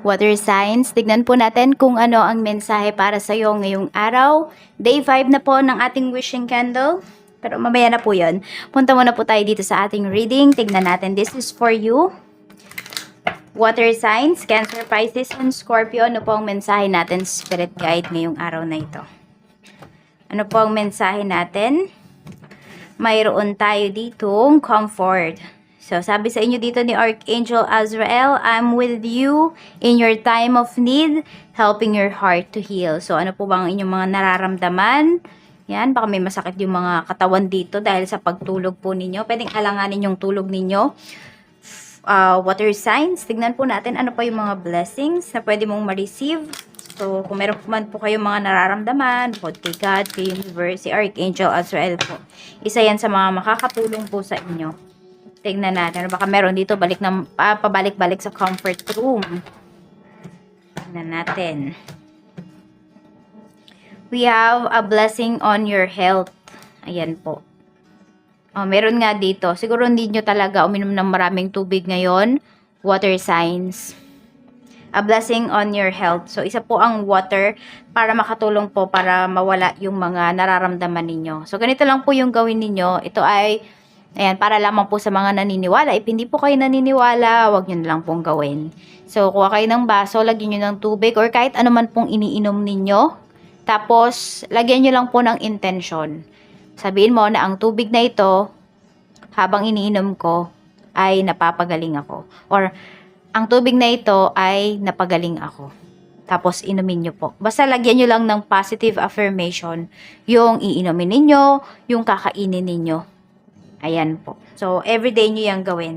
Water signs, tignan po natin kung ano ang mensahe para sa iyo ngayong araw. Day 5 na po ng ating wishing candle. Pero mamaya na po yun. Punta muna po tayo dito sa ating reading. Tignan natin. This is for you. Water signs, Cancer, Pisces, and Scorpio. Ano po ang mensahe natin, Spirit Guide, ngayong araw na ito? Ano po ang mensahe natin? Mayroon tayo ditong comfort. So, sabi sa inyo dito ni Archangel Azrael, I'm with you in your time of need, helping your heart to heal. So, ano po bang inyong mga nararamdaman? Yan, baka may masakit yung mga katawan dito dahil sa pagtulog po ninyo. Pwedeng alanganin yung tulog ninyo. Water signs, tignan po natin ano pa yung mga blessings na pwede mong ma-receive. So, kung meron man po kayong mga nararamdaman, bukod kay God, kay Universe, si Archangel Azrael po. Isa yan sa mga makakatulong po sa inyo. Tignan natin. Baka meron dito pabalik-balik sa comfort room. Tignan natin. We have a blessing on your health. Ayan po. Meron nga dito. Siguro hindi nyo talaga uminom ng maraming tubig ngayon. Water signs. A blessing on your health. So, isa po ang water para makatulong po para mawala yung mga nararamdaman ninyo. So, ganito lang po yung gawin ninyo. Ito ay ayan, para lamang po sa mga naniniwala. If hindi po kayo naniniwala, wag nyo na lang pong gawin. So, kuha kayo ng baso, lagyan nyo ng tubig, or kahit ano man pong iniinom ninyo. Tapos, lagyan nyo lang po ng intention. Sabihin mo na ang tubig na ito, habang iniinom ko, ay napapagaling ako. Or, ang tubig na ito ay napagaling ako. Tapos, inumin nyo po. Basta lagyan nyo lang ng positive affirmation yung iinumin ninyo, yung kakainin ninyo. Ayan po. So, everyday nyo yung gawin.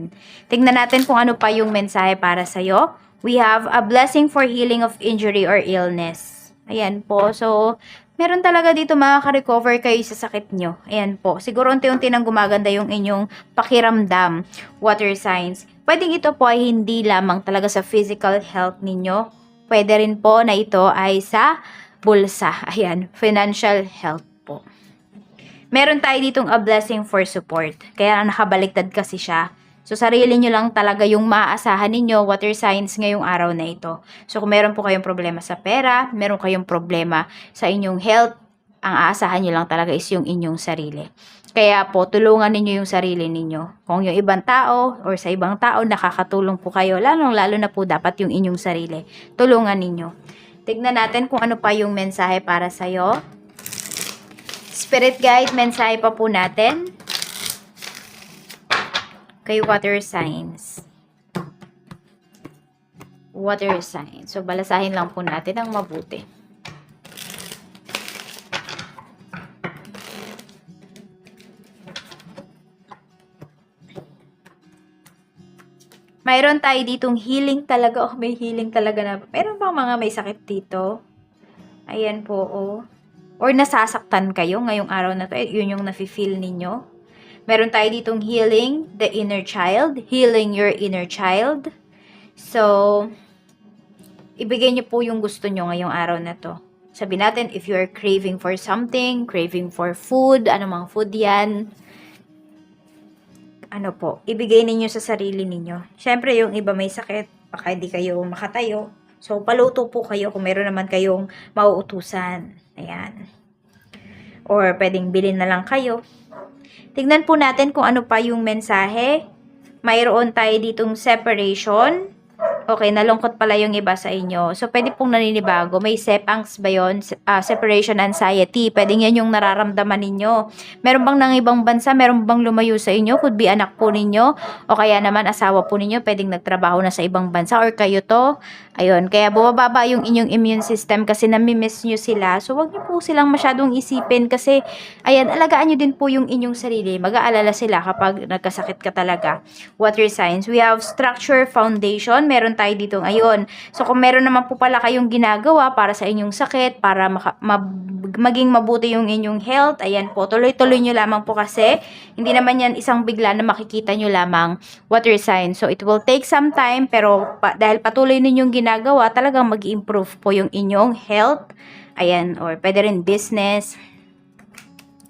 Tingnan natin kung ano pa yung mensahe para sa'yo. We have a blessing for healing of injury or illness. Ayan po. So, meron talaga dito makaka-recover kayo sa sakit nyo. Ayan po. Siguro unti-unti nang gumaganda yung inyong pakiramdam. Water signs. Pwedeng ito po ay hindi lamang talaga sa physical health ninyo. Pwede rin po na ito ay sa bulsa. Ayan. Financial health po. Meron tayo ditong a blessing for support. Kaya nakabaliktad kasi siya. So, sarili nyo lang talaga yung maaasahan ninyo, water signs, ngayong araw na ito. So, kung meron po kayong problema sa pera, meron kayong problema sa inyong health, ang aasahan nyo lang talaga is yung inyong sarili. Kaya po, tulungan ninyo yung sarili ninyo. Kung yung ibang tao or sa ibang tao, nakakatulong po kayo, lalo na po dapat yung inyong sarili. Tulungan ninyo. Tignan natin kung ano pa yung mensahe para sa'yo. Spirit guide, mensahe pa po natin kay water signs. Water signs. So, balasahin lang po natin ang mabuti. Mayroon tayo ditong healing talaga. Oh, may healing talaga na. Meron bang mga may sakit dito? Ayan po, oh. Or nasasaktan kayo ngayong araw na to, yun yung nafe-feel ninyo. Meron tayo ditong healing the inner child, healing your inner child. So, ibigay niyo po yung gusto nyo ngayong araw na to. Sabi natin, if you are craving for something, craving for food, anumang food yan, ano po, ibigay ninyo sa sarili ninyo. Siyempre, yung iba may sakit, baka hindi kayo makatayo. So, paluto po kayo kung meron naman kayong mauutusan. Ayan. Or pwedeng bilhin na lang kayo. Tignan po natin kung ano pa yung mensahe. Mayroon tayo ditong separation. Okay, nalungkot pala yung iba sa inyo. So, pwede pong naninibago. May sepangs ba yun? Separation anxiety. Pwede yan yung nararamdaman ninyo. Meron bang nang ibang bansa? Meron bang lumayo sa inyo? Could be anak po ninyo. O kaya naman asawa po ninyo. Pwedeng nagtrabaho na sa ibang bansa. Or kayo to. Ayun. Kaya bumababa yung inyong immune system kasi namimiss nyo sila. So, wag nyo po silang masyadong isipin kasi, ayan, alagaan nyo din po yung inyong sarili. Mag-aalala sila kapag nagkasakit ka talaga. Water signs. We have structure foundation. Meron tayo dito ngayon. So, kung meron naman po pala kayong ginagawa para sa inyong sakit, para maging mabuti yung inyong health, ayan po, tuloy-tuloy nyo lamang po kasi hindi naman yan isang bigla na makikita nyo lamang water sign. So, it will take some time, pero dahil patuloy ninyong ginagawa, talagang mag-improve po yung inyong health. Ayan, or pwede rin business.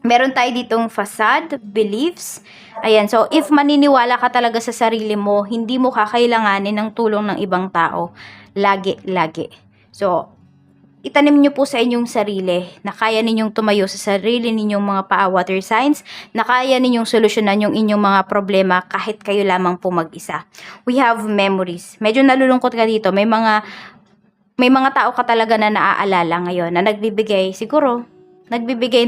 Meron tayo ditong facade, beliefs. Ayan, so if maniniwala ka talaga sa sarili mo, hindi mo kakailanganin ng tulong ng ibang tao. Lagi, lagi. So, itanim nyo po sa inyong sarili na kaya ninyong tumayo sa sarili ninyong mga paa, water signs, na kaya ninyong solusyonan yung inyong mga problema kahit kayo lamang po mag-isa. We have memories. Medyo nalulungkot ka dito. May mga tao ka talaga na naaalala ngayon na nagbibigay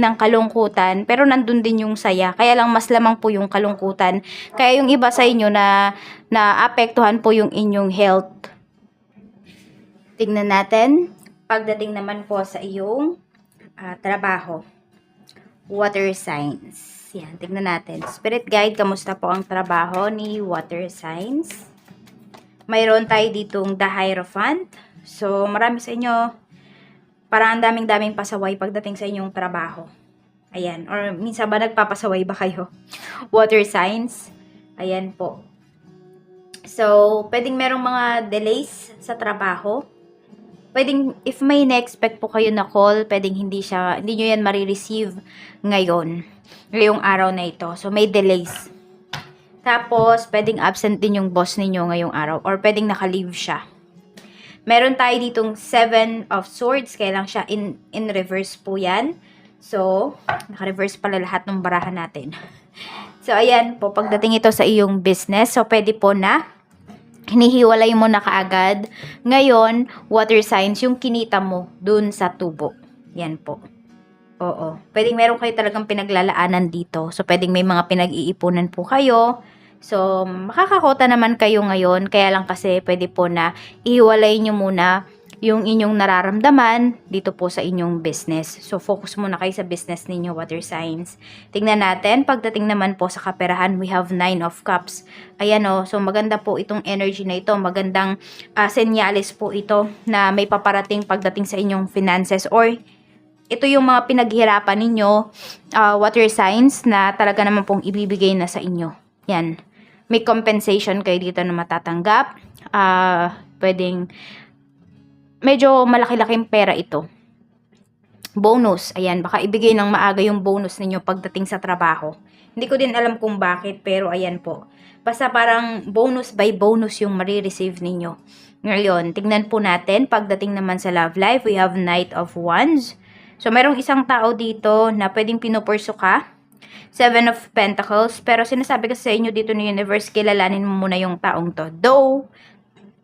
ng kalungkutan, pero nandun din yung saya. Kaya lang mas lamang po yung kalungkutan. Kaya yung iba sa inyo na naapektuhan po yung inyong health. Tignan natin. Pagdating naman po sa iyong trabaho. Water signs. Yan, tignan natin. Spirit guide, kamusta po ang trabaho ni water signs? Mayroon tayo ditong the Hierophant. So, marami sa inyo, parang ang daming-daming pasaway pagdating sa inyong trabaho. Ayan. Or minsan ba nagpapasaway ba kayo? Water signs. Ayan po. So, pwedeng merong mga delays sa trabaho. Pwedeng, if may na-expect po kayo na call, pwedeng hindi nyo yan marireceive ngayong araw na ito. So, may delays. Tapos, pwedeng absent din yung boss ninyo ngayong araw. Or pwedeng naka-leave siya. Meron tayo ditong 7 of Swords. Kaya lang siya in reverse po yan. So, naka-reverse pala lahat ng barahan natin. So, ayan po. Pagdating ito sa iyong business, so pwede po na hinihiwalay mo na kaagad. Ngayon, water signs, yung kinita mo dun sa tubo. Yan po. Oo. Pwedeng meron kayo talagang pinaglalaanan dito. So, pwedeng may mga pinag-iipunan po kayo. So, makakakota naman kayo ngayon. Kaya lang kasi pwede po na ihiwalay nyo muna yung inyong nararamdaman dito po sa inyong business. So, focus muna kayo sa business ninyo, water signs. Tingnan natin. Pagdating naman po sa kaperahan, we have 9 of Cups. Ayan o. So, maganda po itong energy na ito. Magandang senyales po ito na may paparating pagdating sa inyong finances or ito yung mga pinaghirapan ninyo, water signs, na talaga naman pong ibibigay na sa inyo. Yan. May compensation kayo dito na matatanggap. Pwedeng medyo malaki-laking pera ito. Bonus. Ayan, baka ibigay ng maaga yung bonus ninyo pagdating sa trabaho. Hindi ko din alam kung bakit, pero ayan po. Basta parang bonus by bonus yung marireceive ninyo. Ngayon, tignan po natin. Pagdating naman sa love life, we have Knight of Wands. So, merong isang tao dito na pwedeng pinupurso ka. 7 of Pentacles. Pero sinasabi ko sa inyo dito ni Universe, kilalanin mo muna yung taong to. Though,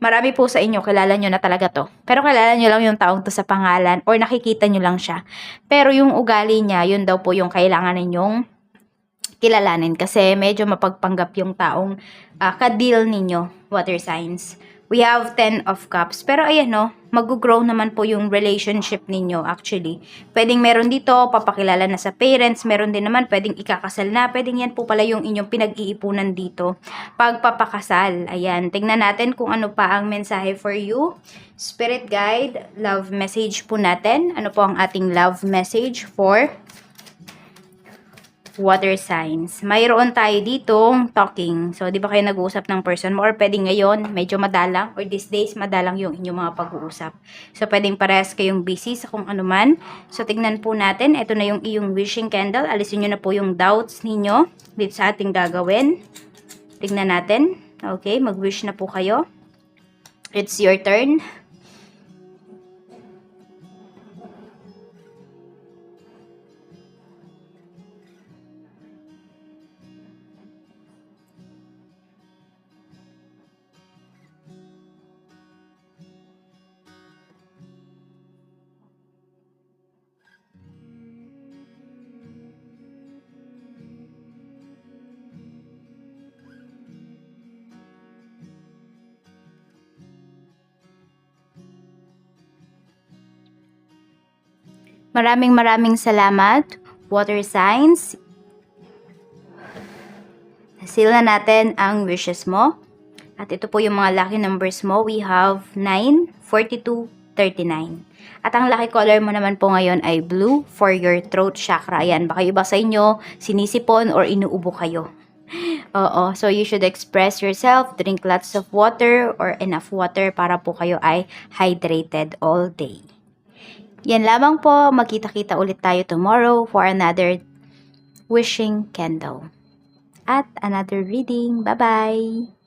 marami po sa inyo, kilala nyo na talaga to. Pero kilala nyo lang yung taong to sa pangalan or nakikita nyo lang siya. Pero yung ugali niya, yun daw po yung kailangan ninyong kilalanin. Kasi medyo mapagpanggap yung taong ka-deal ninyo, water signs. We have 10 of Cups. Pero ayan no, mag-grow naman po yung relationship ninyo actually. Pwedeng meron dito, papakilala na sa parents. Meron din naman, pwedeng ikakasal na. Pwedeng yan po pala yung inyong pinag-iipunan dito. Pagpapakasal. Ayan, tingnan natin kung ano pa ang mensahe for you. Spirit guide, love message po natin. Ano po ang ating love message for water signs. Mayroon tayo ditong talking. So, di ba kayo nag-uusap ng person mo? Or pwedeng ngayon, medyo madalang. Or these days, madalang yung inyong mga pag-uusap. So, pwedeng parehas kayong busy sa kung ano man. So, tignan po natin. Ito na yung iyong wishing candle. Alisin nyo na po yung doubts ninyo dito sa ating gagawin. Tignan natin. Okay, mag-wish na po kayo. It's your turn. Maraming salamat, water signs. Seal na natin ang wishes mo. At ito po yung mga lucky numbers mo. We have 9, 42, 39. At ang lucky color mo naman po ngayon ay blue for your throat chakra. Ayan, baka iba sa inyo, sinisipon or inuubo kayo. Oo, so you should express yourself, drink lots of water or enough water para po kayo ay hydrated all day. Yan lamang po, magkita-kita ulit tayo tomorrow for another wishing candle. At another reading. Bye-bye!